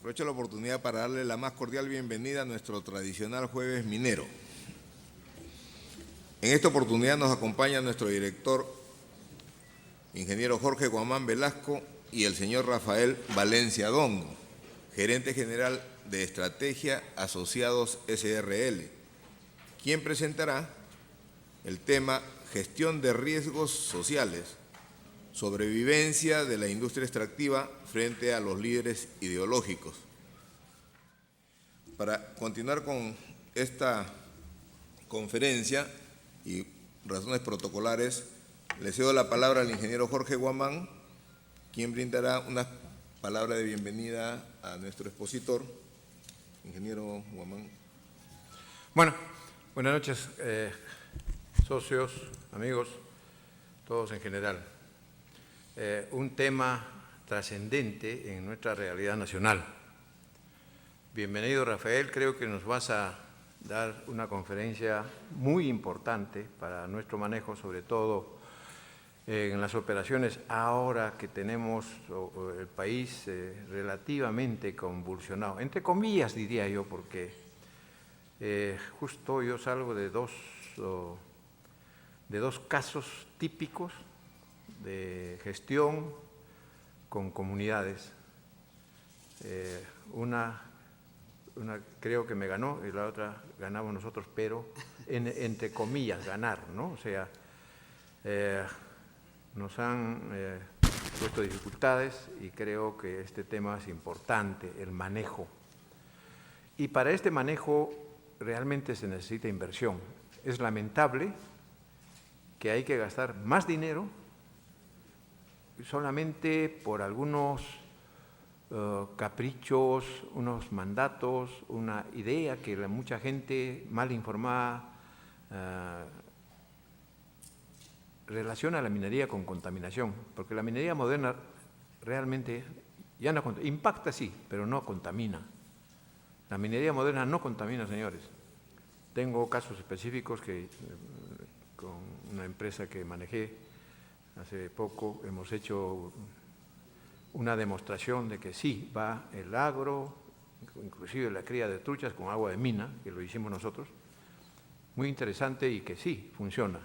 Aprovecho la oportunidad para darle la más cordial bienvenida a nuestro tradicional jueves minero. En esta oportunidad nos acompaña nuestro director, ingeniero Jorge Guamán Velasco, y el señor Rafael Valencia Dongo, gerente general de Estrategia Asociados SRL, quien presentará el tema Gestión de Riesgos Sociales, sobrevivencia de la industria extractiva frente a los líderes ideológicos. Para continuar con esta conferencia y razones protocolares, le cedo la palabra al ingeniero Jorge Guamán, quien brindará una palabra de bienvenida a nuestro expositor. Ingeniero Guamán. Bueno, buenas noches, socios, amigos, todos en general. Un tema trascendente en nuestra realidad nacional. Bienvenido, Rafael, creo que nos vas a dar una conferencia muy importante para nuestro manejo, sobre todo en las operaciones ahora que tenemos el país relativamente convulsionado, entre comillas diría yo, porque justo yo salgo de dos casos típicos de gestión con comunidades. Una creo que me ganó y la otra ganamos nosotros, pero entre comillas ganar, ¿no? O sea, nos han puesto dificultades y creo que este tema es importante, el manejo. Y para este manejo realmente se necesita inversión. Es lamentable que hay que gastar más dinero solamente por algunos caprichos, unos mandatos, una idea que mucha gente mal informada relaciona la minería con contaminación, porque la minería moderna realmente ya no impacta, sí, pero no contamina. La minería moderna no contamina, señores. Tengo casos específicos que con una empresa que manejé hace poco hemos hecho una demostración de que sí, va el agro, inclusive la cría de truchas con agua de mina, que lo hicimos nosotros, muy interesante y que sí, funciona.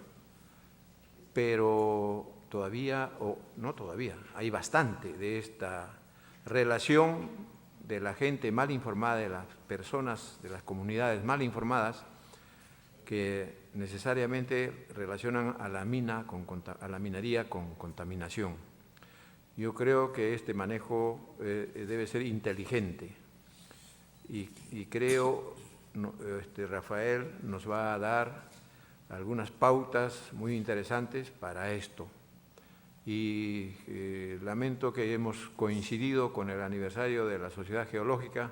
Pero todavía, o no todavía, hay bastante de esta relación de la gente mal informada, de las personas, de las comunidades mal informadas, que necesariamente relacionan a la minería con contaminación. Yo creo que este manejo debe ser inteligente y creo Rafael nos va a dar algunas pautas muy interesantes para esto. Y lamento que hemos coincidido con el aniversario de la Sociedad Geológica,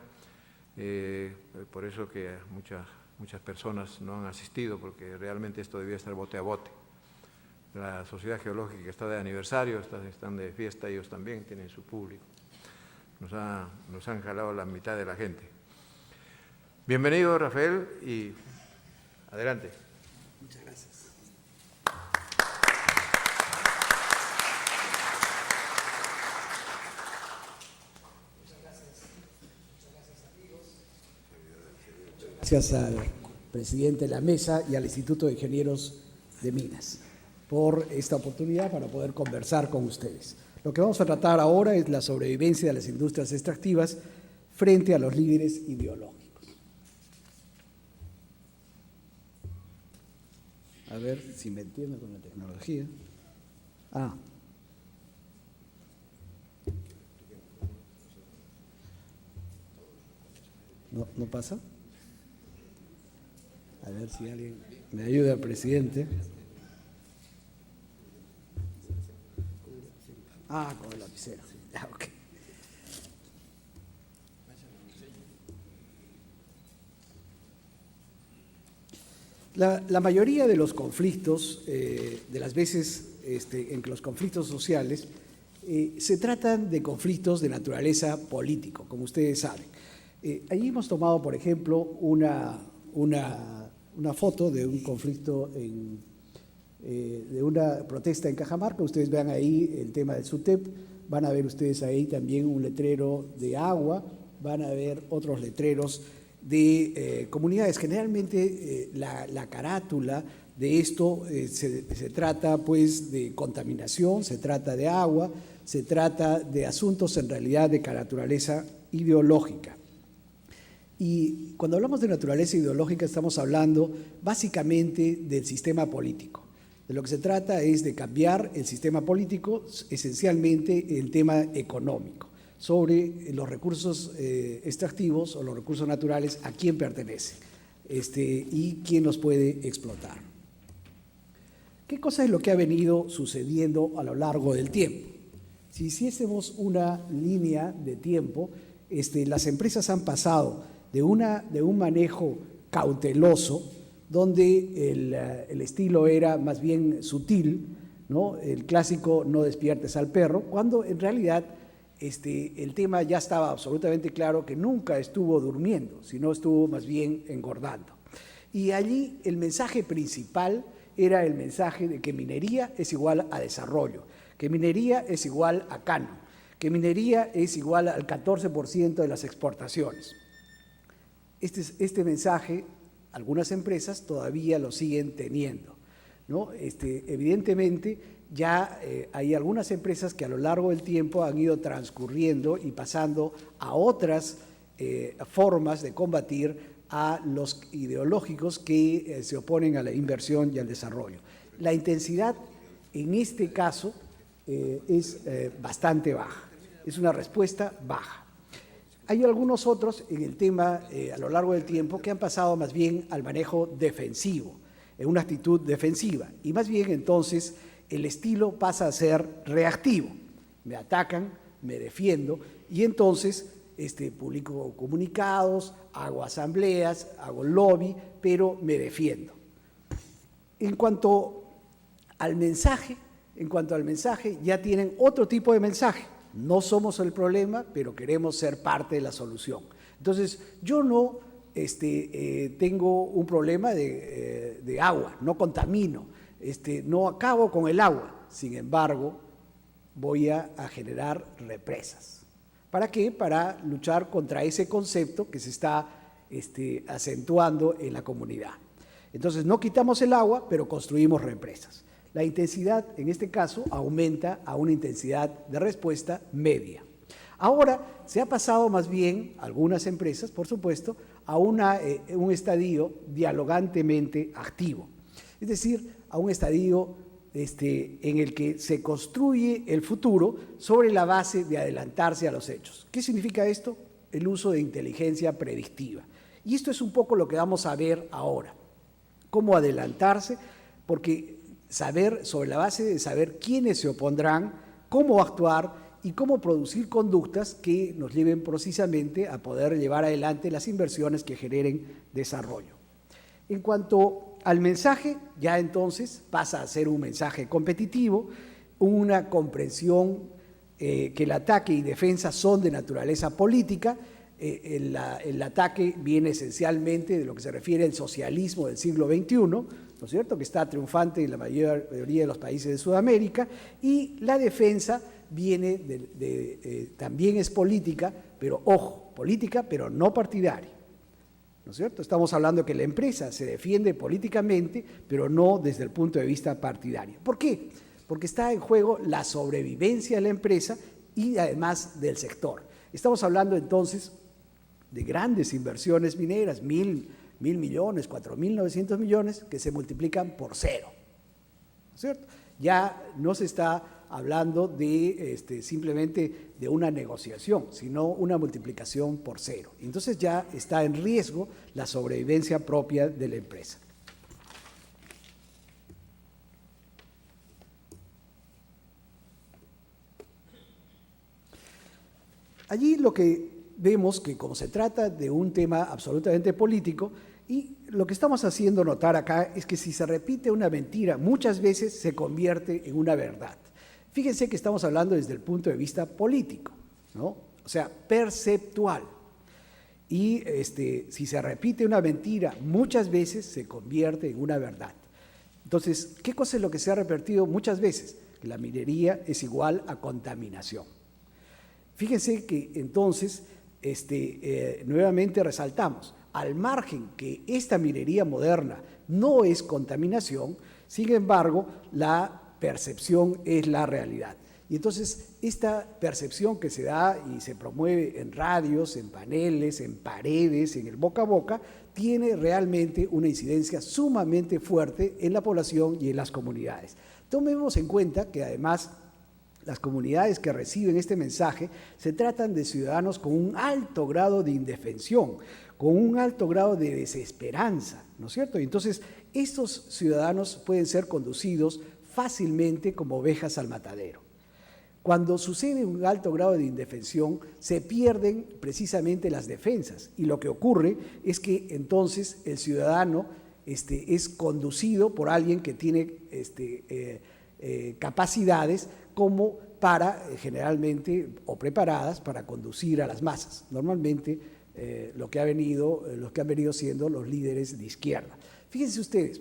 por eso que muchas personas no han asistido, porque realmente esto debía estar bote a bote. La Sociedad Geológica está de aniversario, están de fiesta, ellos también tienen su público. Nos han jalado la mitad de la gente. Bienvenido, Rafael, y adelante. Muchas gracias. Gracias al presidente de la mesa y al Instituto de Ingenieros de Minas por esta oportunidad para poder conversar con ustedes. Lo que vamos a tratar ahora es la sobrevivencia de las industrias extractivas frente a los líderes ideológicos. A ver si me entiendo con la tecnología. ¿No pasa? A ver si alguien me ayuda, presidente. Con el lapicero. Ok. La mayoría de los conflictos, de las veces en que los conflictos sociales se tratan de conflictos de naturaleza político, como ustedes saben. Allí hemos tomado, por ejemplo, una foto de un conflicto de una protesta en Cajamarca. Ustedes vean ahí el tema del SUTEP, van a ver ustedes ahí también un letrero de agua van a ver otros letreros de comunidades. Generalmente la carátula de esto se trata pues de contaminación, se trata de agua, se trata de asuntos en realidad de naturaleza ideológica. Y cuando hablamos de naturaleza ideológica estamos hablando básicamente del sistema político. De lo que se trata es de cambiar el sistema político, esencialmente el tema económico, sobre los recursos extractivos o los recursos naturales, a quién pertenecen y quién los puede explotar. ¿Qué cosa es lo que ha venido sucediendo a lo largo del tiempo? Si hiciésemos una línea de tiempo, las empresas han pasado de un manejo cauteloso, donde el estilo era más bien sutil, ¿no? El clásico no despiertes al perro, cuando en realidad el tema ya estaba absolutamente claro que nunca estuvo durmiendo, sino estuvo más bien engordando. Y allí el mensaje principal era el mensaje de que minería es igual a desarrollo, que minería es igual a canon, que minería es igual al 14% de las exportaciones. Este mensaje, algunas empresas todavía lo siguen teniendo, ¿no? Evidentemente, ya hay algunas empresas que a lo largo del tiempo han ido transcurriendo y pasando a otras formas de combatir a los ideológicos que se oponen a la inversión y al desarrollo. La intensidad en este caso es bastante baja, es una respuesta baja. Hay algunos otros en el tema a lo largo del tiempo que han pasado más bien al manejo defensivo, en una actitud defensiva, y más bien entonces el estilo pasa a ser reactivo. Me atacan, me defiendo, y entonces publico comunicados, hago asambleas, hago lobby, pero me defiendo. En cuanto al mensaje, ya tienen otro tipo de mensaje. No somos el problema, pero queremos ser parte de la solución. Entonces, yo no tengo un problema de agua, no contamino, no acabo con el agua. Sin embargo, voy a generar represas. ¿Para qué? Para luchar contra ese concepto que se está acentuando en la comunidad. Entonces, no quitamos el agua, pero construimos represas. La intensidad, en este caso, aumenta a una intensidad de respuesta media. Ahora se ha pasado más bien, algunas empresas, por supuesto, a un estadio dialogantemente activo. Es decir, a un estadio en el que se construye el futuro sobre la base de adelantarse a los hechos. ¿Qué significa esto? El uso de inteligencia predictiva. Y esto es un poco lo que vamos a ver ahora. Cómo adelantarse, porque sobre la base de saber quiénes se opondrán, cómo actuar y cómo producir conductas que nos lleven precisamente a poder llevar adelante las inversiones que generen desarrollo. En cuanto al mensaje, ya entonces pasa a ser un mensaje competitivo, una comprensión que el ataque y defensa son de naturaleza política. El ataque viene esencialmente de lo que se refiere al socialismo del siglo XXI, ¿no es cierto?, que está triunfante en la mayoría de los países de Sudamérica, y la defensa viene también es política, pero ojo, política pero no partidaria, ¿no es cierto? Estamos hablando que la empresa se defiende políticamente, pero no desde el punto de vista partidario. ¿Por qué? Porque está en juego la sobrevivencia de la empresa y además del sector. Estamos hablando entonces de grandes inversiones mineras, 1.000 millones, 4.900 millones, que se multiplican por 0, ¿no es cierto? Ya no se está hablando de simplemente de una negociación, sino una multiplicación por 0. Entonces ya está en riesgo la sobrevivencia propia de la empresa. Allí lo que vemos que como se trata de un tema absolutamente político, y lo que estamos haciendo notar acá es que si se repite una mentira, muchas veces se convierte en una verdad. Fíjense que estamos hablando desde el punto de vista político, ¿no? O sea, perceptual. Y si se repite una mentira, muchas veces se convierte en una verdad. Entonces, ¿qué cosa es lo que se ha repetido muchas veces? Que la minería es igual a contaminación. Fíjense que entonces nuevamente resaltamos, al margen que esta minería moderna no es contaminación, sin embargo, la percepción es la realidad. Y entonces, esta percepción que se da y se promueve en radios, en paneles, en paredes, en el boca a boca, tiene realmente una incidencia sumamente fuerte en la población y en las comunidades. Tomemos en cuenta que además las comunidades que reciben este mensaje se tratan de ciudadanos con un alto grado de indefensión, con un alto grado de desesperanza, ¿no es cierto? Y entonces, estos ciudadanos pueden ser conducidos fácilmente como ovejas al matadero. Cuando sucede un alto grado de indefensión, se pierden precisamente las defensas y lo que ocurre es que entonces el ciudadano es conducido por alguien que tiene capacidades como para, generalmente, o preparadas para conducir a las masas. Normalmente los que han venido siendo los líderes de izquierda. Fíjense ustedes,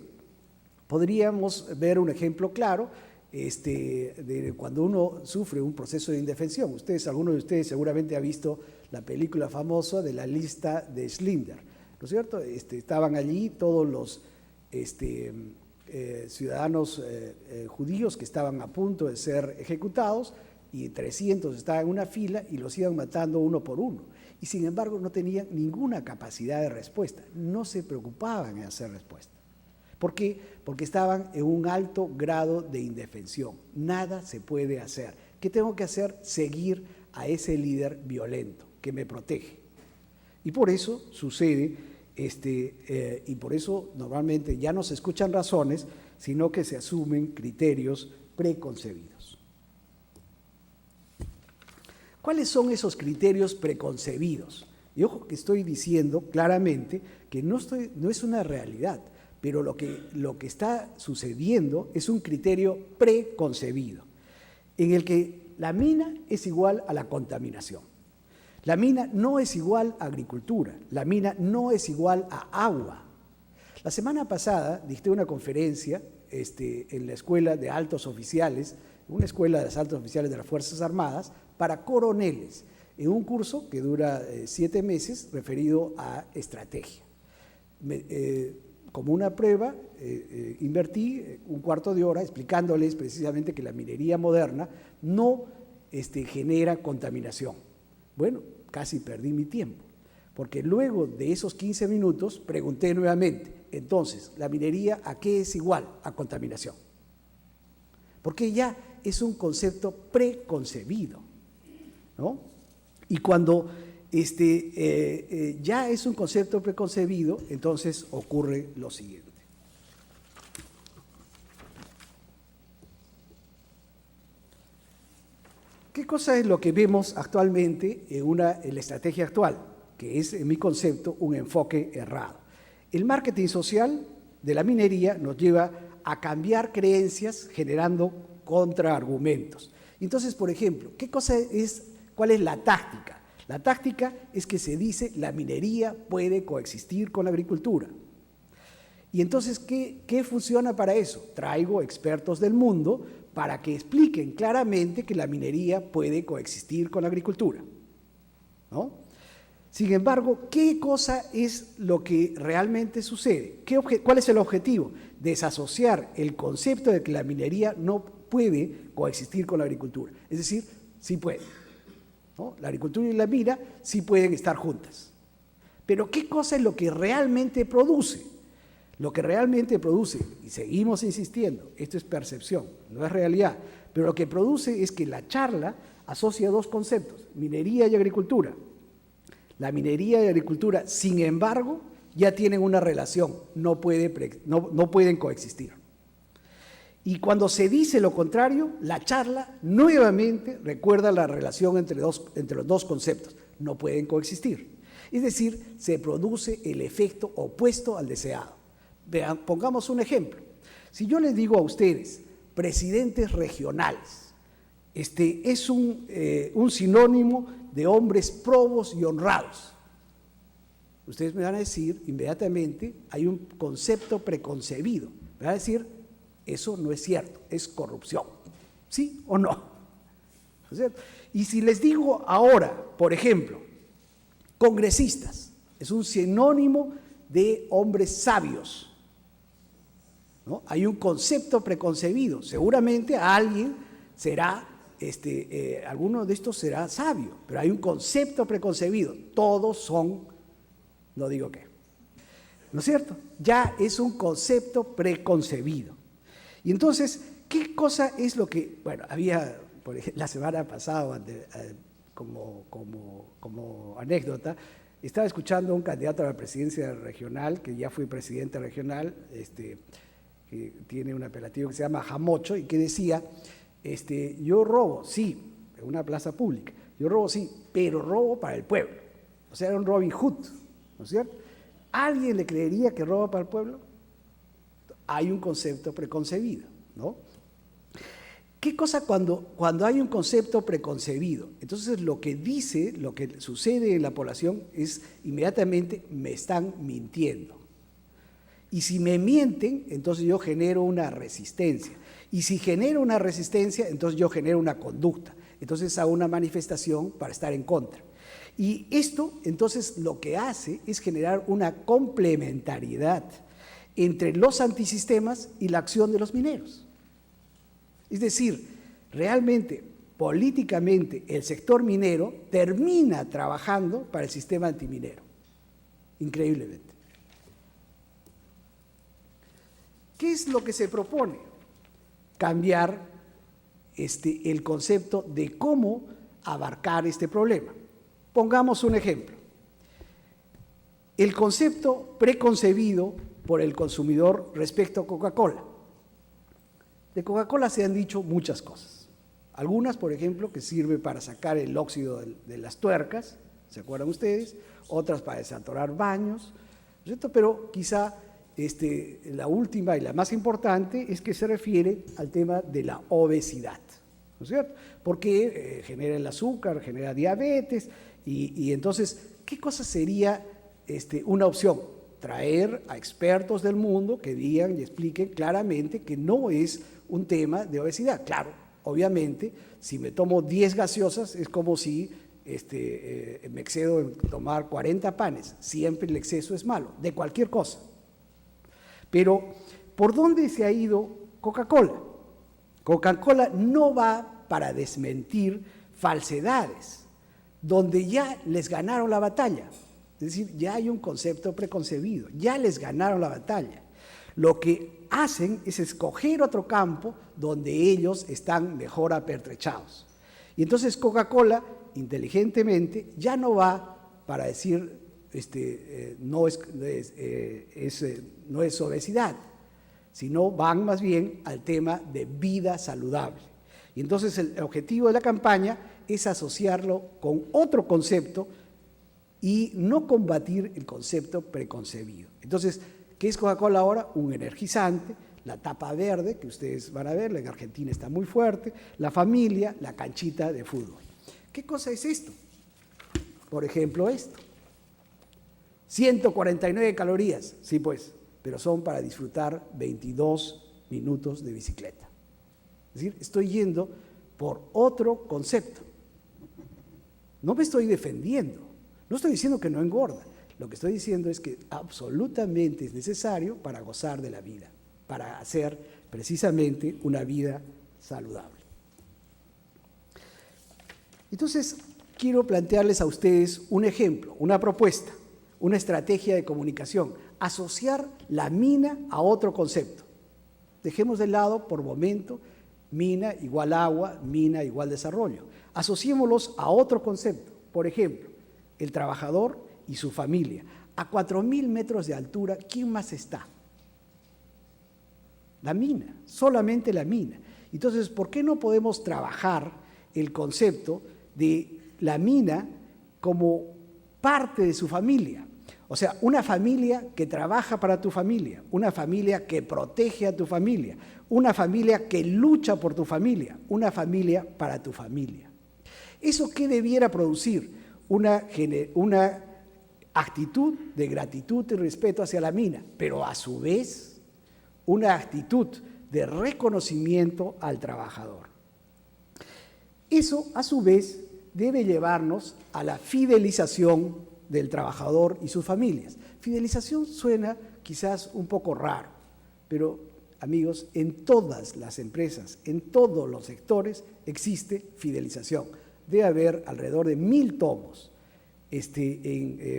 podríamos ver un ejemplo claro de cuando uno sufre un proceso de indefensión. Algunos de ustedes seguramente han visto la película famosa de La lista de Schindler, ¿no es cierto? Estaban allí todos los ciudadanos judíos que estaban a punto de ser ejecutados y 300 estaban en una fila y los iban matando uno por uno. Y sin embargo no tenían ninguna capacidad de respuesta, no se preocupaban en hacer respuesta. ¿Por qué? Porque estaban en un alto grado de indefensión. Nada se puede hacer. ¿Qué tengo que hacer? Seguir a ese líder violento que me protege. Y por eso sucede, y por eso normalmente ya no se escuchan razones, sino que se asumen criterios preconcebidos. ¿Cuáles son esos criterios preconcebidos? Y ojo que estoy diciendo claramente que no es una realidad, pero lo que está sucediendo es un criterio preconcebido, en el que la mina es igual a la contaminación. La mina no es igual a agricultura, la mina no es igual a agua. La semana pasada dicté una conferencia en la Escuela de Altos Oficiales, una escuela de altos oficiales de las Fuerzas Armadas, para coroneles, en un curso que dura 7 meses referido a estrategia. Como una prueba, invertí un cuarto de hora explicándoles precisamente que la minería moderna no genera contaminación. Bueno, casi perdí mi tiempo, porque luego de esos 15 minutos pregunté nuevamente, entonces, ¿la minería a qué es igual? A contaminación. Porque ya es un concepto preconcebido, ¿no? Y cuando ya es un concepto preconcebido, entonces ocurre lo siguiente. ¿Qué cosa es lo que vemos actualmente en la estrategia actual? Que es, en mi concepto, un enfoque errado. El marketing social de la minería nos lleva a cambiar creencias generando contraargumentos. Entonces, por ejemplo, ¿cuál es la táctica? La táctica es que se dice la minería puede coexistir con la agricultura. Y entonces, ¿qué funciona para eso? Traigo expertos del mundo para que expliquen claramente que la minería puede coexistir con la agricultura, ¿no? Sin embargo, ¿qué cosa es lo que realmente sucede? ¿Cuál es el objetivo? Desasociar el concepto de que la minería no puede coexistir con la agricultura. Es decir, sí puede, ¿no? La agricultura y la mina sí pueden estar juntas. Pero ¿qué cosa es lo que realmente produce? Lo que realmente produce, y seguimos insistiendo, esto es percepción, no es realidad, pero lo que produce es que la charla asocia dos conceptos, minería y agricultura. La minería y la agricultura, sin embargo, ya tienen una relación, no pueden coexistir. Y cuando se dice lo contrario, la charla nuevamente recuerda la relación entre los dos conceptos, no pueden coexistir. Es decir, se produce el efecto opuesto al deseado. Vean, pongamos un ejemplo. Si yo les digo a ustedes, presidentes regionales, es un sinónimo de hombres probos y honrados. Ustedes me van a decir inmediatamente, hay un concepto preconcebido. Me van a decir, eso no es cierto, es corrupción. ¿Sí o no? ¿No es cierto? Y si les digo ahora, por ejemplo, Congresistas, es un sinónimo de hombres sabios, ¿no? Hay un concepto preconcebido. Seguramente alguien será, alguno de estos será sabio, pero hay un concepto preconcebido. Todos son, no digo qué, ¿no es cierto? Ya es un concepto preconcebido. Y entonces, ¿qué cosa es lo que, bueno, había, por ejemplo, la semana pasada, como anécdota, estaba escuchando a un candidato a la presidencia regional, que ya fue presidente regional, que tiene un apelativo que se llama Jamocho, y que decía, yo robo, sí, en una plaza pública, yo robo, sí, pero robo para el pueblo. O sea, era un Robin Hood, ¿no es cierto? ¿Alguien le creería que roba para el pueblo? Hay un concepto preconcebido, ¿no? ¿Qué cosa cuando hay un concepto preconcebido? Entonces lo que sucede en la población es inmediatamente me están mintiendo. Y si me mienten, entonces yo genero una resistencia. Y si genero una resistencia, entonces yo genero una conducta. Entonces hago una manifestación para estar en contra. Y esto, entonces, lo que hace es generar una complementariedad entre los antisistemas y la acción de los mineros. Es decir, realmente, políticamente, el sector minero termina trabajando para el sistema antiminero, increíblemente. ¿Qué es lo que se propone? Cambiar el concepto de cómo abarcar este problema. Pongamos un ejemplo. El concepto preconcebido por el consumidor respecto a Coca-Cola. De Coca-Cola se han dicho muchas cosas. Algunas, por ejemplo, que sirve para sacar el óxido de las tuercas, ¿se acuerdan ustedes? Otras para desatorar baños, ¿cierto? Pero quizá la última y la más importante es que se refiere al tema de la obesidad, ¿no es cierto? Porque genera el azúcar, genera diabetes, y entonces, ¿qué cosa sería una opción? Traer a expertos del mundo que digan y expliquen claramente que no es un tema de obesidad. Claro, obviamente, si me tomo 10 gaseosas es como si me excedo en tomar 40 panes. Siempre el exceso es malo, de cualquier cosa. Pero, ¿por dónde se ha ido Coca-Cola? Coca-Cola no va para desmentir falsedades, donde ya les ganaron la batalla. Es decir, ya hay un concepto preconcebido, ya les ganaron la batalla. Lo que hacen es escoger otro campo donde ellos están mejor apertrechados. Y entonces Coca-Cola, inteligentemente, ya no va para decir no es obesidad, sino van más bien al tema de vida saludable. Y entonces el objetivo de la campaña es asociarlo con otro concepto y no combatir el concepto preconcebido. Entonces, ¿qué es Coca-Cola ahora? Un energizante, la tapa verde, que ustedes van a ver, en Argentina está muy fuerte, la familia, la canchita de fútbol. ¿Qué cosa es esto? Por ejemplo, esto. 149 calorías, sí pues, pero son para disfrutar 22 minutos de bicicleta. Es decir, estoy yendo por otro concepto. No me estoy defendiendo, no estoy diciendo que no engorda. Lo que estoy diciendo es que absolutamente es necesario para gozar de la vida, para hacer precisamente una vida saludable. Entonces, quiero plantearles a ustedes un ejemplo, una propuesta, una estrategia de comunicación, asociar la mina a otro concepto. Dejemos de lado por momento mina igual agua, mina igual desarrollo. Asociémoslos a otro concepto, por ejemplo, el trabajador y su familia. A 4.000 metros de altura, ¿quién más está? La mina, solamente la mina. Entonces, ¿por qué no podemos trabajar el concepto de la mina como parte de su familia? O sea, una familia que trabaja para tu familia, una familia que protege a tu familia, una familia que lucha por tu familia, una familia para tu familia. ¿Eso qué debiera producir? Una actitud de gratitud y respeto hacia la mina, pero a su vez una actitud de reconocimiento al trabajador. Eso, a su vez, debe llevarnos a la fidelización del trabajador y sus familias. Fidelización suena quizás un poco raro, pero amigos, en todas las empresas, en todos los sectores existe fidelización. Debe haber alrededor de 1000 tomos,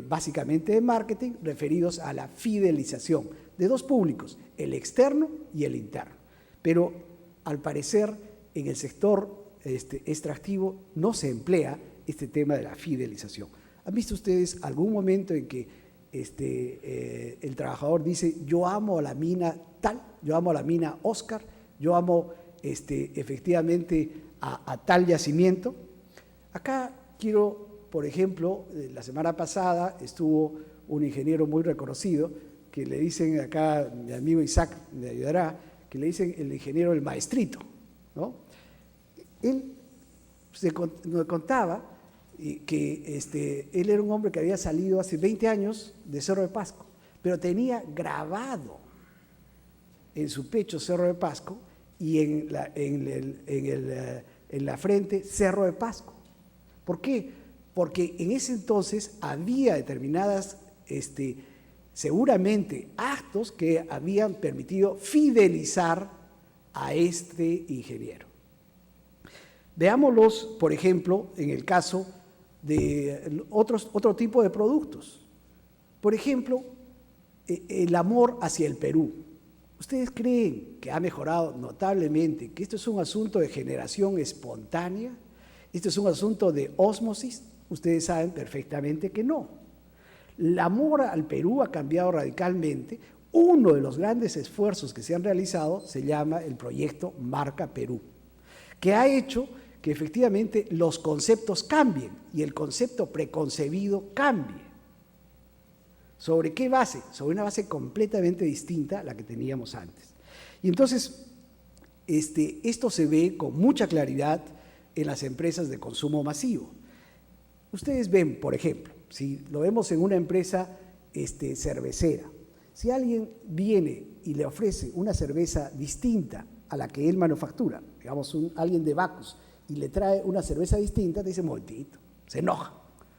básicamente de marketing, referidos a la fidelización de dos públicos, el externo y el interno. Pero al parecer en el sector extractivo no se emplea este tema de la fidelización. ¿Han visto ustedes algún momento en que el trabajador dice: yo amo a la mina tal, yo amo a la mina Oscar, yo amo efectivamente a tal yacimiento? Acá quiero, por ejemplo, la semana pasada estuvo un ingeniero muy reconocido que le dicen, acá mi amigo Isaac me ayudará, que le dicen el ingeniero el maestrito, ¿no? Él me contaba que él era un hombre que había salido hace 20 años de Cerro de Pasco, pero tenía grabado en su pecho Cerro de Pasco y en la frente Cerro de Pasco. ¿Por qué? Porque en ese entonces había determinadas, seguramente, actos que habían permitido fidelizar a este ingeniero. Veámoslos, por ejemplo, en el caso de otro tipo de productos. Por ejemplo, el amor hacia el Perú. ¿Ustedes creen que ha mejorado notablemente, que esto es un asunto de generación espontánea? ¿Esto es un asunto de ósmosis? Ustedes saben perfectamente que no. El amor al Perú ha cambiado radicalmente. Uno de los grandes esfuerzos que se han realizado se llama el proyecto Marca Perú, que ha hecho que efectivamente los conceptos cambien y el concepto preconcebido cambie. ¿Sobre qué base? Sobre una base completamente distinta a la que teníamos antes. Y entonces, esto se ve con mucha claridad en las empresas de consumo masivo. Ustedes ven, por ejemplo, si lo vemos en una empresa cervecera, si alguien viene y le ofrece una cerveza distinta a la que él manufactura, digamos alguien de Bacus, y le trae una cerveza distinta, te dice: momentito, se enoja,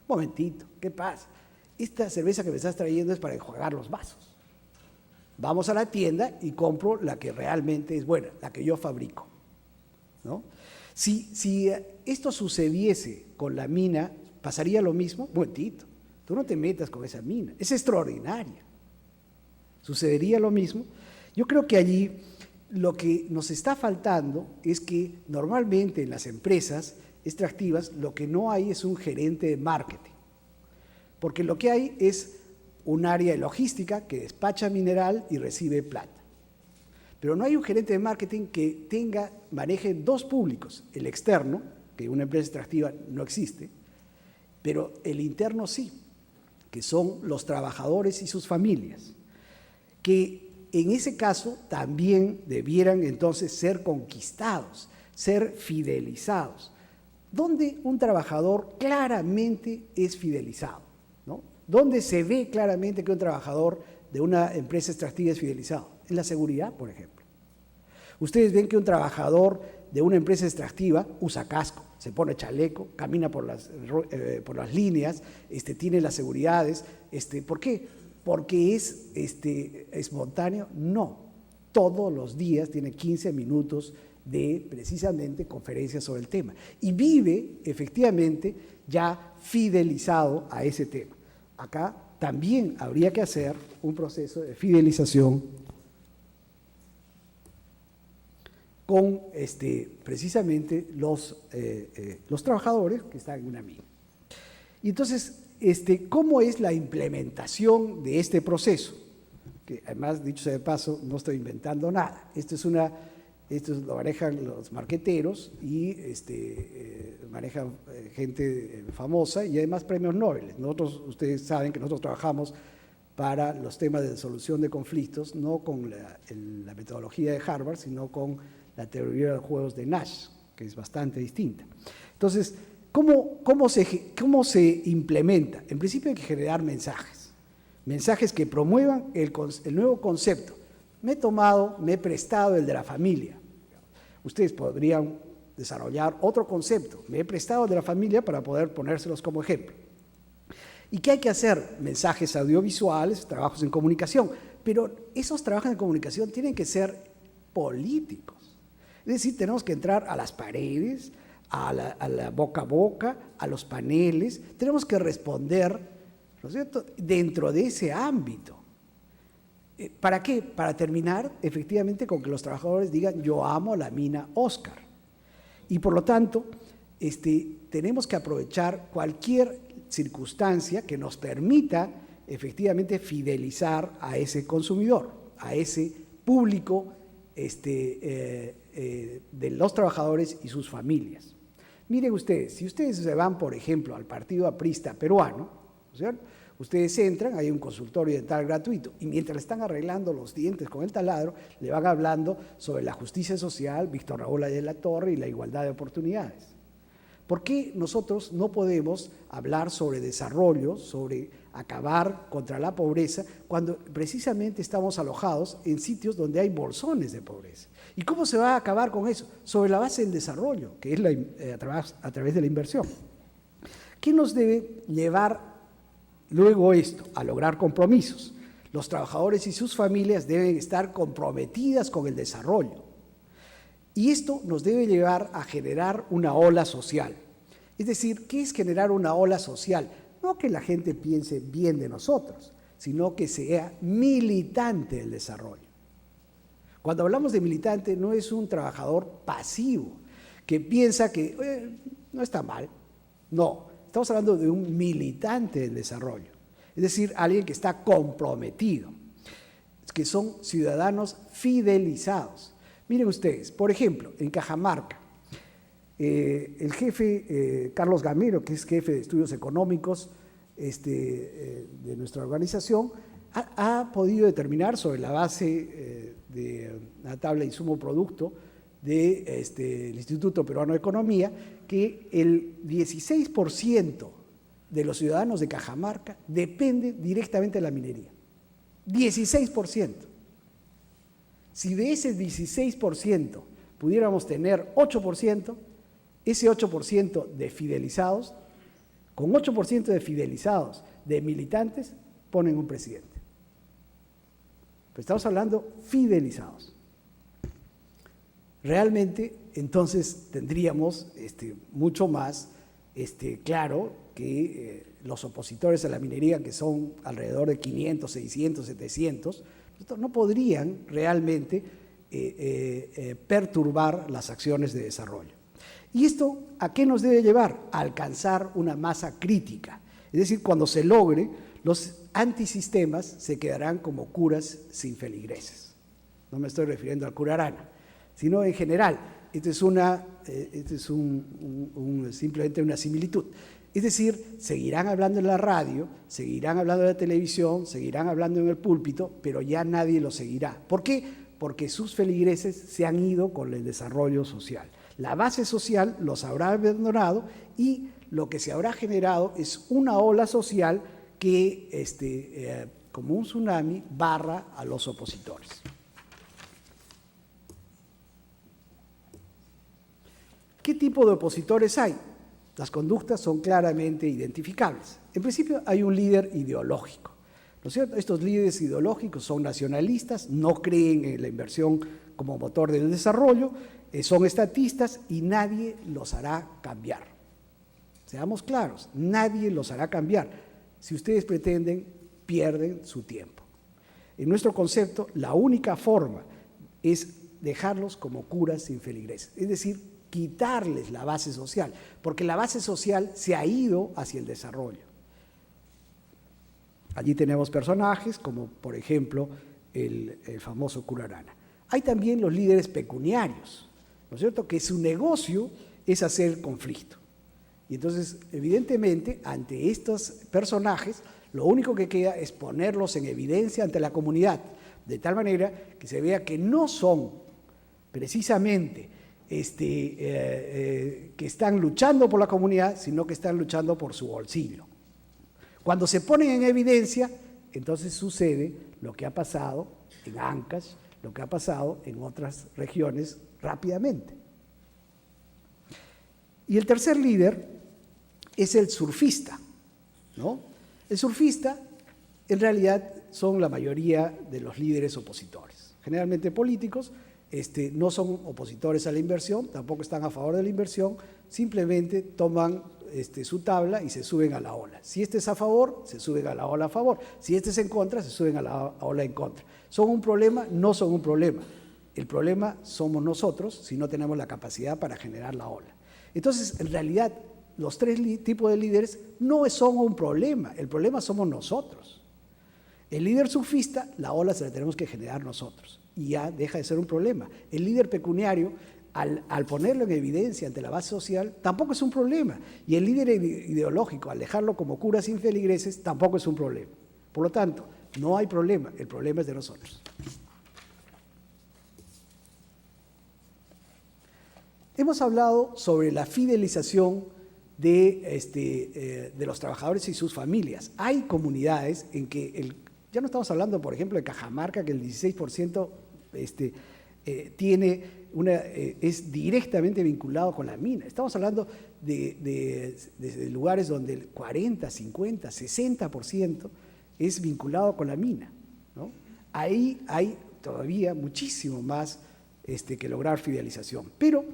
momentito, ¿qué pasa? Esta cerveza que me estás trayendo es para enjuagar los vasos. Vamos a la tienda y compro la que realmente es buena, la que yo fabrico, ¿no? Si esto sucediese con la mina, ¿pasaría lo mismo? Momentito, tú no te metas con esa mina, es extraordinaria. ¿Sucedería lo mismo? Yo creo que allí lo que nos está faltando es que normalmente en las empresas extractivas lo que no hay es un gerente de marketing, porque lo que hay es un área de logística que despacha mineral y recibe plata. Pero no hay un gerente de marketing que maneje dos públicos, el externo, que una empresa extractiva no existe, pero el interno sí, que son los trabajadores y sus familias, que en ese caso también debieran entonces ser conquistados, ser fidelizados, donde un trabajador claramente es fidelizado, ¿no? ¿Dónde se ve claramente que un trabajador de una empresa extractiva es fidelizado? En la seguridad, por ejemplo. Ustedes ven que un trabajador de una empresa extractiva usa casco, se pone chaleco, camina por las líneas, tiene las seguridades. ¿Por qué? ¿Porque es espontáneo? No. Todos los días tiene 15 minutos de, precisamente, conferencias sobre el tema. Y vive, efectivamente, ya fidelizado a ese tema. Acá también habría que hacer un proceso de fidelización con precisamente los trabajadores que están en una mina. Y entonces, ¿cómo es la implementación de este proceso? Que además, dicho sea de paso, no estoy inventando nada. Esto lo manejan los marqueteros y manejan gente famosa y además premios Nobel. Ustedes saben que nosotros trabajamos para los temas de solución de conflictos, no con la metodología de Harvard, sino con la teoría de los juegos de Nash, que es bastante distinta. Entonces, ¿cómo se implementa? En principio hay que generar mensajes que promuevan el nuevo concepto. Me he prestado el de la familia. Ustedes podrían desarrollar otro concepto. Me he prestado el de la familia para poder ponérselos como ejemplo. ¿Y qué hay que hacer? Mensajes audiovisuales, trabajos en comunicación, pero esos trabajos en comunicación tienen que ser políticos. Es decir, tenemos que entrar a las paredes, a la boca a boca, a los paneles, tenemos que responder, ¿no es cierto?, dentro de ese ámbito. ¿Para qué? Para terminar efectivamente con que los trabajadores digan yo amo la mina Oscar. Y por lo tanto, tenemos que aprovechar cualquier circunstancia que nos permita efectivamente fidelizar a ese consumidor, a ese público de los trabajadores y sus familias. Miren ustedes, si ustedes se van, por ejemplo, al Partido Aprista peruano, ¿cierto?, ustedes entran, hay un consultorio dental gratuito, y mientras le están arreglando los dientes con el taladro, le van hablando sobre la justicia social, Víctor Raúl Ayala Torre y la igualdad de oportunidades. ¿Por qué nosotros no podemos hablar sobre desarrollo, sobre acabar contra la pobreza, cuando precisamente estamos alojados en sitios donde hay bolsones de pobreza? ¿Y cómo se va a acabar con eso? Sobre la base del desarrollo, que es a través de la inversión. ¿Qué nos debe llevar luego esto? A lograr compromisos. Los trabajadores y sus familias deben estar comprometidas con el desarrollo. Y esto nos debe llevar a generar una ola social. Es decir, ¿qué es generar una ola social? No que la gente piense bien de nosotros, sino que sea militante del desarrollo. Cuando hablamos de militante, no es un trabajador pasivo, que piensa que no está mal. No, estamos hablando de un militante del desarrollo. Es decir, alguien que está comprometido, que son ciudadanos fidelizados. Miren ustedes, por ejemplo, en Cajamarca, el jefe Carlos Gamero, que es jefe de estudios económicos de nuestra organización, ha podido determinar sobre la base de la tabla de insumo-producto del Instituto Peruano de Economía que el 16% de los ciudadanos de Cajamarca depende directamente de la minería. 16%. Si de ese 16% pudiéramos tener 8%, ese 8% de fidelizados, con 8% de fidelizados, de militantes, ponen un presidente. Pero estamos hablando fidelizados. Realmente, entonces, tendríamos mucho más claro que los opositores a la minería, que son alrededor de 500, 600, 700, no podrían realmente perturbar las acciones de desarrollo. ¿Y esto a qué nos debe llevar? A alcanzar una masa crítica. Es decir, cuando se logre, los antisistemas se quedarán como curas sin feligreses. No me estoy refiriendo al cura Arana, sino en general. Esto es simplemente una similitud. Es decir, seguirán hablando en la radio, seguirán hablando en la televisión, seguirán hablando en el púlpito, pero ya nadie los seguirá. ¿Por qué? Porque sus feligreses se han ido con el desarrollo social. La base social los habrá abandonado y lo que se habrá generado es una ola social que, como un tsunami, barra a los opositores. ¿Qué tipo de opositores hay? Las conductas son claramente identificables. En principio hay un líder ideológico, ¿no es cierto? Estos líderes ideológicos son nacionalistas, no creen en la inversión como motor del desarrollo, son estatistas y nadie los hará cambiar. Seamos claros, nadie los hará cambiar. Si ustedes pretenden, pierden su tiempo. En nuestro concepto, la única forma es dejarlos como curas sin feligreses, es decir, quitarles la base social, porque la base social se ha ido hacia el desarrollo. Allí tenemos personajes como, por ejemplo, el famoso cura Arana. Hay también los líderes pecuniarios, ¿no es cierto?, que su negocio es hacer conflicto. Y entonces, evidentemente, ante estos personajes, lo único que queda es ponerlos en evidencia ante la comunidad, de tal manera que se vea que no son precisamente que están luchando por la comunidad, sino que están luchando por su bolsillo. Cuando se ponen en evidencia, entonces sucede lo que ha pasado en Ancash, lo que ha pasado en otras regiones rápidamente. Y el tercer líder es el surfista, ¿no? El surfista, en realidad, son la mayoría de los líderes opositores, generalmente políticos. No son opositores a la inversión, tampoco están a favor de la inversión, simplemente toman su tabla y se suben a la ola. Si este es a favor, se suben a la ola a favor. Si este es en contra, se suben a la ola en contra. ¿Son un problema? No son un problema. El problema somos nosotros si no tenemos la capacidad para generar la ola. Entonces, en realidad, los tres tipos de líderes no son un problema, el problema somos nosotros. El líder surfista, la ola se la tenemos que generar nosotros y ya deja de ser un problema. El líder pecuniario, al ponerlo en evidencia ante la base social, tampoco es un problema. Y el líder ideológico, al dejarlo como curas sin feligreses, tampoco es un problema. Por lo tanto, no hay problema, el problema es de nosotros. Hemos hablado sobre la fidelización de los trabajadores y sus familias. Hay comunidades en que, ya no estamos hablando, por ejemplo, de Cajamarca, que el 16% es directamente vinculado con la mina. Estamos hablando de lugares donde el 40, 50, 60% es vinculado con la mina, ¿no? Ahí hay todavía muchísimo más que lograr fidelización. Pero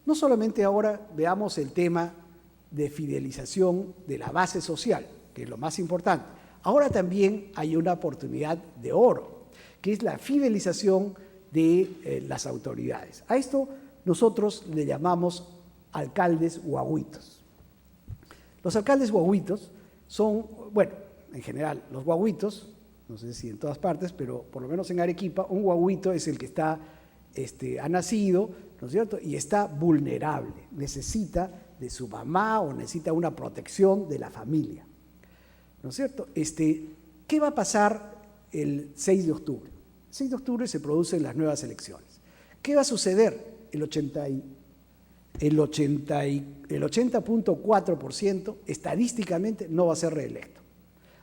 no solamente ahora veamos el tema de fidelización de la base social, que es lo más importante. Ahora también hay una oportunidad de oro, que es la fidelización de las autoridades. A esto nosotros le llamamos alcaldes guaguitos. Los alcaldes guaguitos son, bueno, en general, los guaguitos, no sé si en todas partes, pero por lo menos en Arequipa, un guaguito es el que ha nacido, ¿no es cierto?, y está vulnerable, necesita de su mamá o necesita una protección de la familia, ¿no es cierto? ¿Qué va a pasar el 6 de octubre? El 6 de octubre se producen las nuevas elecciones. ¿Qué va a suceder? El 80.4% estadísticamente no va a ser reelecto.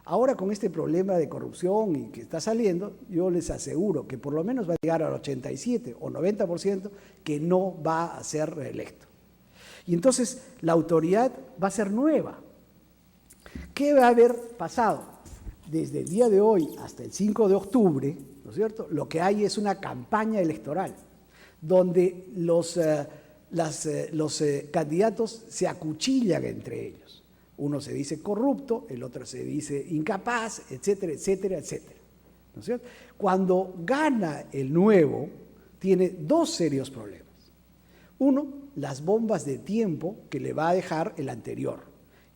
Ahora, con este problema de corrupción y que está saliendo, yo les aseguro que por lo menos va a llegar al 87 o 90% que no va a ser reelecto. Y entonces la autoridad va a ser nueva. ¿Qué va a haber pasado? Desde el día de hoy hasta el 5 de octubre, ¿no es cierto?, lo que hay es una campaña electoral donde los candidatos se acuchillan entre ellos. Uno se dice corrupto, el otro se dice incapaz, etcétera, etcétera, etcétera, ¿no es cierto? Cuando gana el nuevo, tiene dos serios problemas. Uno, las bombas de tiempo que le va a dejar el anterior.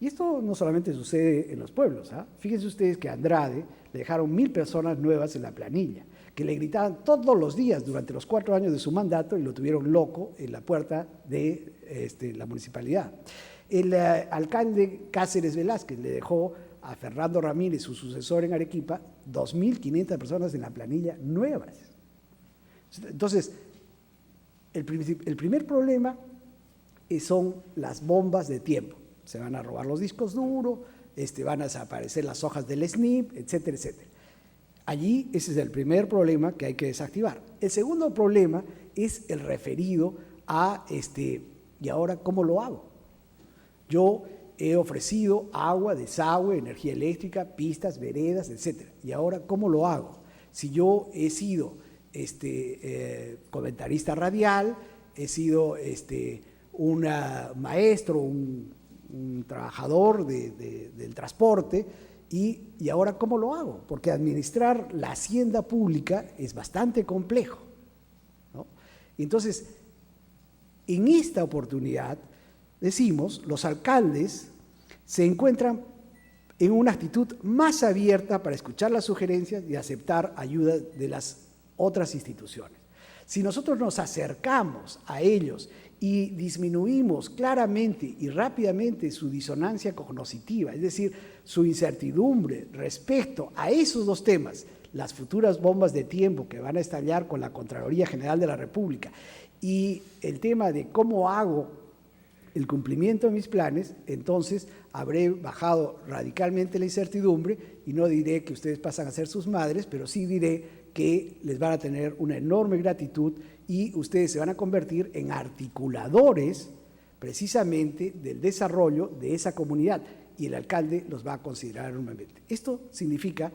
Y esto no solamente sucede en los pueblos, ¿ah? Fíjense ustedes que a Andrade le dejaron 1.000 personas nuevas en la planilla, que le gritaban todos los días durante los 4 años de su mandato y lo tuvieron loco en la puerta de la municipalidad. El alcalde Cáceres Velázquez le dejó a Fernando Ramírez, su sucesor en Arequipa, 2.500 personas en la planilla nuevas. Entonces, el primer problema son las bombas de tiempo. Se van a robar los discos duros, van a desaparecer las hojas del SNIP, etcétera, etcétera. Allí ese es el primer problema que hay que desactivar. El segundo problema es el referido a, ¿y ahora cómo lo hago? Yo he ofrecido agua, desagüe, energía eléctrica, pistas, veredas, etcétera. ¿Y ahora cómo lo hago? Si yo he sido comentarista radial, he sido un maestro, un trabajador del transporte, y ahora ¿cómo lo hago? Porque administrar la hacienda pública es bastante complejo, ¿no? Entonces, en esta oportunidad, decimos, los alcaldes se encuentran en una actitud más abierta para escuchar las sugerencias y aceptar ayuda de las otras instituciones. Si nosotros nos acercamos a ellos y disminuimos claramente y rápidamente su disonancia cognitiva, es decir, su incertidumbre respecto a esos dos temas, las futuras bombas de tiempo que van a estallar con la Contraloría General de la República y el tema de cómo hago el cumplimiento de mis planes, entonces habré bajado radicalmente la incertidumbre y no diré que ustedes pasan a ser sus madres, pero sí diré que les van a tener una enorme gratitud y ustedes se van a convertir en articuladores precisamente del desarrollo de esa comunidad. y el alcalde los va a considerar enormemente. Esto significa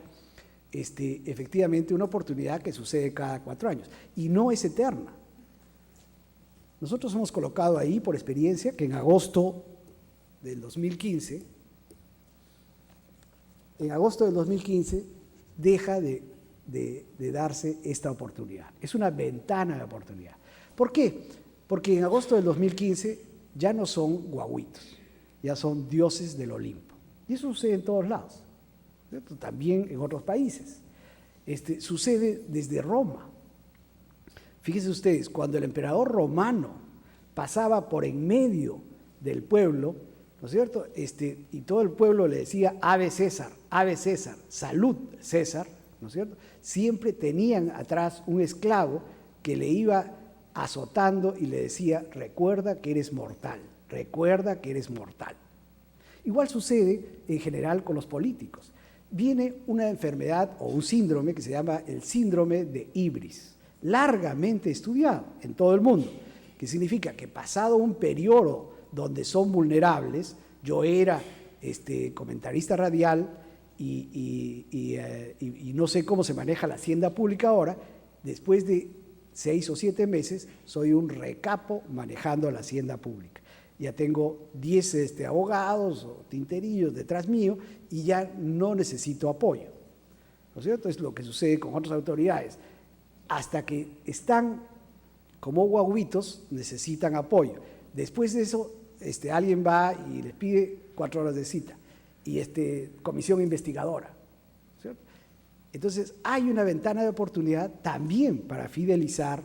efectivamente una oportunidad que sucede cada 4 años y no es eterna. Nosotros hemos colocado ahí por experiencia que en agosto del 2015 deja de darse esta oportunidad. Es una ventana de oportunidad. ¿Por qué? Porque en agosto del 2015 ya no son guaguitos, ya son dioses del Olimpo. Y eso sucede en todos lados, ¿cierto? También en otros países. Sucede desde Roma. Fíjense ustedes, cuando el emperador romano pasaba por en medio del pueblo, ¿no es cierto? Y todo el pueblo le decía Ave César, salud César, ¿no es cierto? Siempre tenían atrás un esclavo que le iba azotando y le decía, recuerda que eres mortal, recuerda que eres mortal. Igual sucede en general con los políticos. Viene una enfermedad o un síndrome que se llama el síndrome de Ibris, largamente estudiado en todo el mundo, que significa que pasado un periodo donde son vulnerables, yo era comentarista radial y no sé cómo se maneja la hacienda pública ahora, después de 6 o 7 meses soy un recapo manejando la hacienda pública. Ya tengo 10 abogados o tinterillos detrás mío y ya no necesito apoyo, ¿no es cierto? Es lo que sucede con otras autoridades. Hasta que están como guaguitos, necesitan apoyo. Después de eso, alguien va y les pide 4 horas de cita y comisión investigadora, ¿cierto? Entonces, hay una ventana de oportunidad también para fidelizar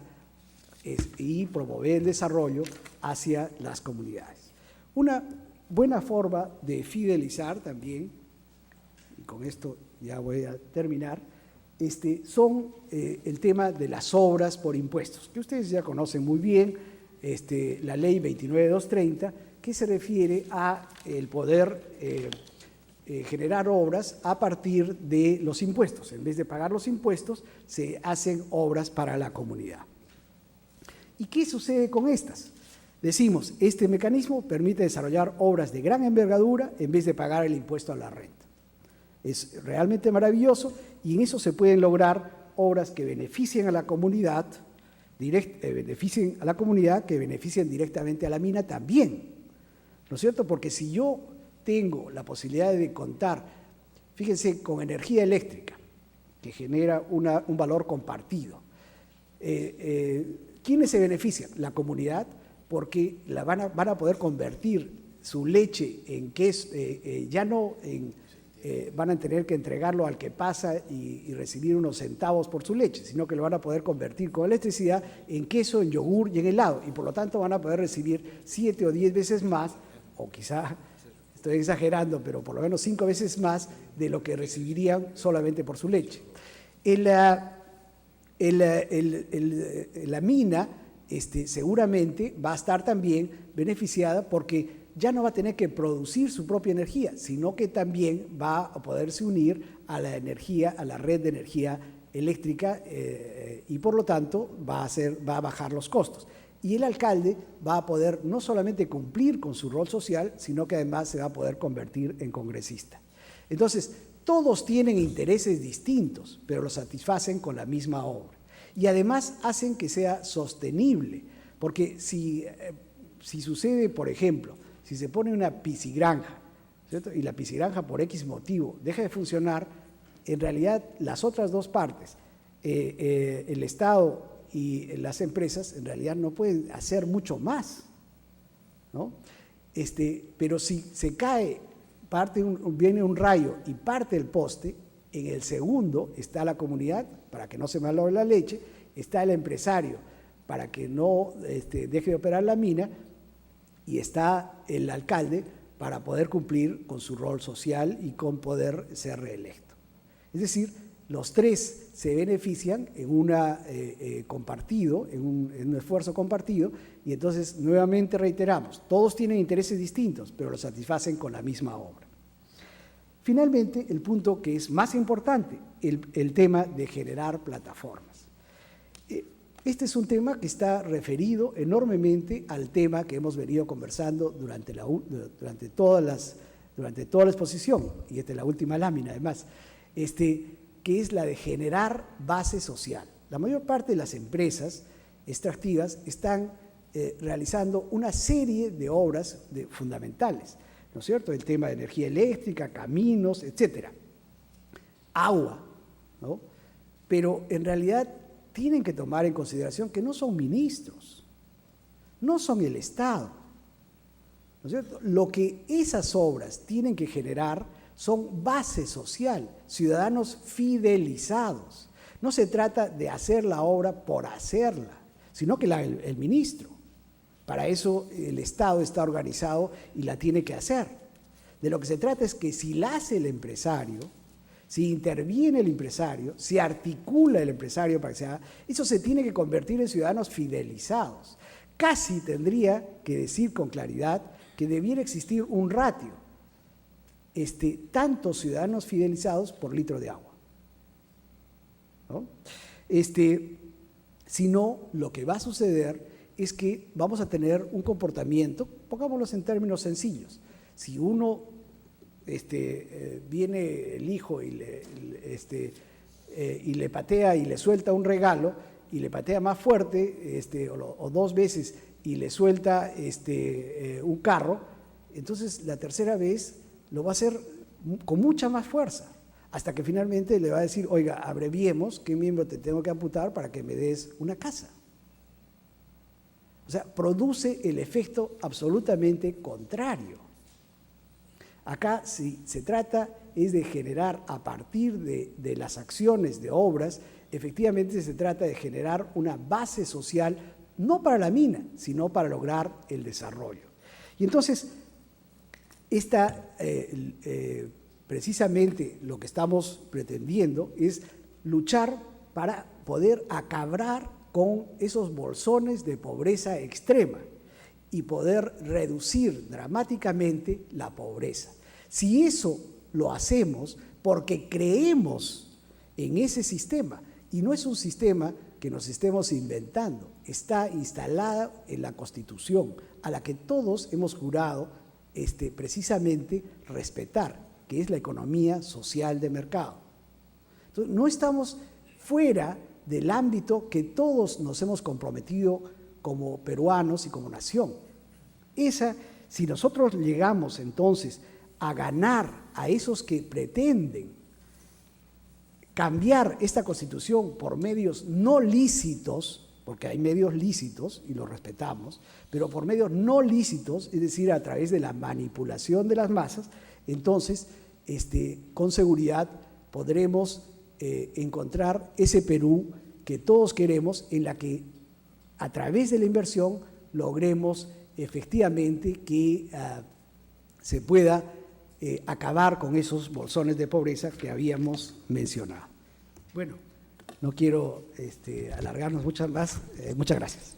y promover el desarrollo hacia las comunidades. Una buena forma de fidelizar también, y con esto ya voy a terminar, son el tema de las obras por impuestos, que ustedes ya conocen muy bien, la ley 29230, que se refiere a el poder generar obras a partir de los impuestos. En vez de pagar los impuestos, se hacen obras para la comunidad. ¿Y qué sucede con estas? Decimos, este mecanismo permite desarrollar obras de gran envergadura en vez de pagar el impuesto a la renta. Es realmente maravilloso y en eso se pueden lograr obras que beneficien a la comunidad, que beneficien directamente a la mina también, ¿no es cierto? Porque si yo tengo la posibilidad de contar, fíjense, con energía eléctrica, que genera un valor compartido, ¿quiénes se benefician? La comunidad, porque van a poder convertir su leche en queso, ya no van a tener que entregarlo al que pasa y recibir unos centavos por su leche, sino que lo van a poder convertir con electricidad en queso, en yogur y en helado, y por lo tanto van a poder recibir 7 o 10 veces más, o quizá estoy exagerando, pero por lo menos 5 veces más de lo que recibirían solamente por su leche. La mina seguramente va a estar también beneficiada porque ya no va a tener que producir su propia energía, sino que también va a poderse unir a la energía, a la red de energía eléctrica y por lo tanto va a bajar los costos. Y el alcalde va a poder no solamente cumplir con su rol social, sino que además se va a poder convertir en congresista. Entonces, todos tienen intereses distintos, pero los satisfacen con la misma obra. Y además hacen que sea sostenible, porque si sucede, por ejemplo, si se pone una piscigranja, ¿cierto? Y la piscigranja por X motivo deja de funcionar, en realidad las otras dos partes, el Estado y las empresas, en realidad no pueden hacer mucho más, ¿no? Pero si se cae, viene un rayo y parte el poste, en el segundo está la comunidad, para que no se malogre la leche, está el empresario, para que no deje de operar la mina, y está el alcalde para poder cumplir con su rol social y con poder ser reelecto. Es decir, los tres se benefician en un esfuerzo compartido, y entonces nuevamente reiteramos, todos tienen intereses distintos, pero los satisfacen con la misma obra. Finalmente, el punto que es más importante, el tema de generar plataformas. Este es un tema que está referido enormemente al tema que hemos venido conversando durante todas durante toda la exposición, y esta es la última lámina además, que es la de generar base social. La mayor parte de las empresas extractivas están realizando una serie de obras fundamentales, ¿no es cierto? El tema de energía eléctrica, caminos, etcétera. Agua, ¿no? Pero en realidad tienen que tomar en consideración que no son ministros, no son el Estado, ¿no es cierto? Lo que esas obras tienen que generar son base social, ciudadanos fidelizados. No se trata de hacer la obra por hacerla, sino que el ministro. Para eso el Estado está organizado y la tiene que hacer. De lo que se trata es que si la hace el empresario, si interviene el empresario, si articula el empresario para que se haga, eso se tiene que convertir en ciudadanos fidelizados. Casi tendría que decir con claridad que debiera existir un ratio, tantos ciudadanos fidelizados por litro de agua, ¿no? Si no, lo que va a suceder es que vamos a tener un comportamiento, pongámoslo en términos sencillos. Si uno viene el hijo y le patea y le suelta un regalo y le patea más fuerte o dos veces y le suelta un carro, entonces la tercera vez lo va a hacer con mucha más fuerza, hasta que finalmente le va a decir, oiga, abreviemos, ¿qué miembro te tengo que amputar para que me des una casa? O sea, produce el efecto absolutamente contrario. Acá si se trata es de generar a partir de las acciones de obras, efectivamente se trata de generar una base social, no para la mina, sino para lograr el desarrollo. Y entonces, precisamente lo que estamos pretendiendo es luchar para poder acabar con esos bolsones de pobreza extrema y poder reducir dramáticamente la pobreza. Si eso lo hacemos porque creemos en ese sistema, y no es un sistema que nos estemos inventando, está instalada en la Constitución, a la que todos hemos jurado precisamente respetar, que es la economía social de mercado. Entonces, no estamos fuera del ámbito que todos nos hemos comprometido como peruanos y como nación. Si nosotros llegamos entonces a ganar a esos que pretenden cambiar esta Constitución por medios no lícitos, porque hay medios lícitos y los respetamos, pero por medios no lícitos, es decir, a través de la manipulación de las masas, entonces, con seguridad podremos encontrar ese Perú que todos queremos, en la que a través de la inversión logremos efectivamente que se pueda acabar con esos bolsones de pobreza que habíamos mencionado. Bueno, no quiero alargarnos mucho más. Muchas gracias.